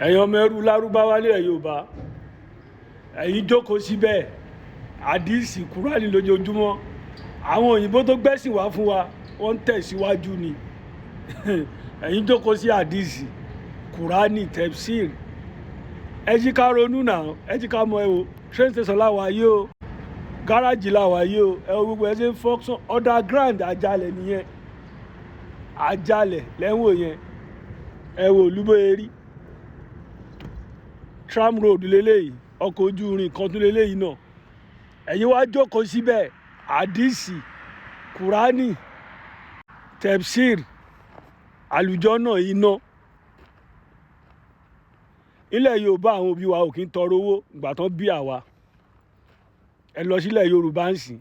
ẹ̀yin ọmọ ẹrú lárúbáwá nílẹ̀ Yorùbá ẹ̀yin jókòó síbẹ̀ àdìsí kúránì lójoojúmọ́ àwọn òyìnbó tó gbẹ́sìn wá fún wa wọ́n ń tẹ̀síwájú ni ẹ̀yin jókòó sí àdìsí kúránì tẹ̀síìr ẹ jí ká ronú náà ẹ jí ká mọ ẹ o train station láwa yìí o gáràjì láwa yìí o ẹ wo gbogbo ẹ ṣe ń function underground àjálẹ̀ nìyẹn àjálẹ̀ lẹ́wọ̀n yẹn ẹ wo olúbóyè rí tram road lélẹ́yìí ọkọ̀ ojú irin kan tún lélẹ́yìí náà ẹ̀yin wá jókòó síbẹ̀ àdìsí kúránì tẹ̀síìr àlùjọ́nà iná ilẹ̀ Yorùbá àwọn òbí wa ò kí ń tọrọ owó ìgbà tán bí àwa ẹ lọ sílẹ̀ Yorùbá ń sìn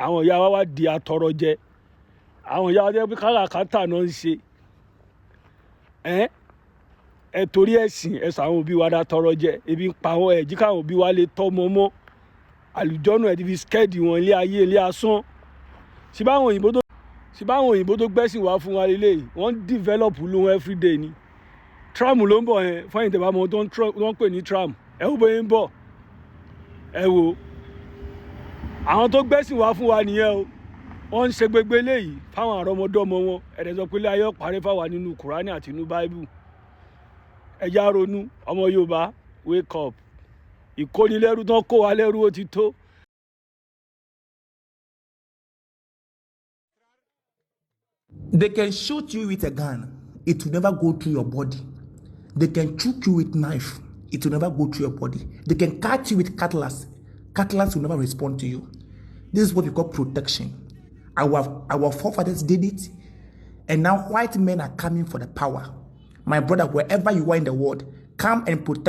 àwọn ìyá wa wá di atọrọ jẹ àwọn ìyá wa jẹ́ pé káràkátà náà ń ṣe ẹ torí ẹ̀sìn ẹ̀sìn àwọn òbí wa dá tọrọ jẹ ebi ń pa wọn ẹ̀jí káwọn òbí wa lè tọ́mọ mọ́ àlùjọ́nà ẹ̀ ti fi skẹ́ẹ̀dì wọn ilé ayé ilé asán síbáwọn òyìnbó tó gbẹ́sìn wá fún wa lélẹ́yìí wọ́n ń develop lóhun everyday ni tram ló ń bọ̀ yẹn fáyìn tẹ̀bá mọ́ tó ń pè ní tram ẹ wo bóyá ń bọ̀ ẹ wo àwọn tó gbẹ́sìn wá fún wa nìyẹn o wọ́n ń ṣe gbogbo eléyìí fáwọn àrọ́mọdọ́mọ wọn ẹ̀rẹ̀ sọ pé ilé ayé ọ̀parẹ́ fáwa nínú kùránì àti inú báíbù ẹja ronú ọmọ Yorùbá wake up ìkónilẹ́rú tán kó wa lẹ́rú ó ti tó. They can shoot you with a gun, it will never go through your body. They can choke you with knife, it will never go through your body. They can cut you with cutlass will never respond to you. This is what we call protection. Our forefathers did it, and now white men are coming for the power. My brother, wherever you are in the world, come and protect.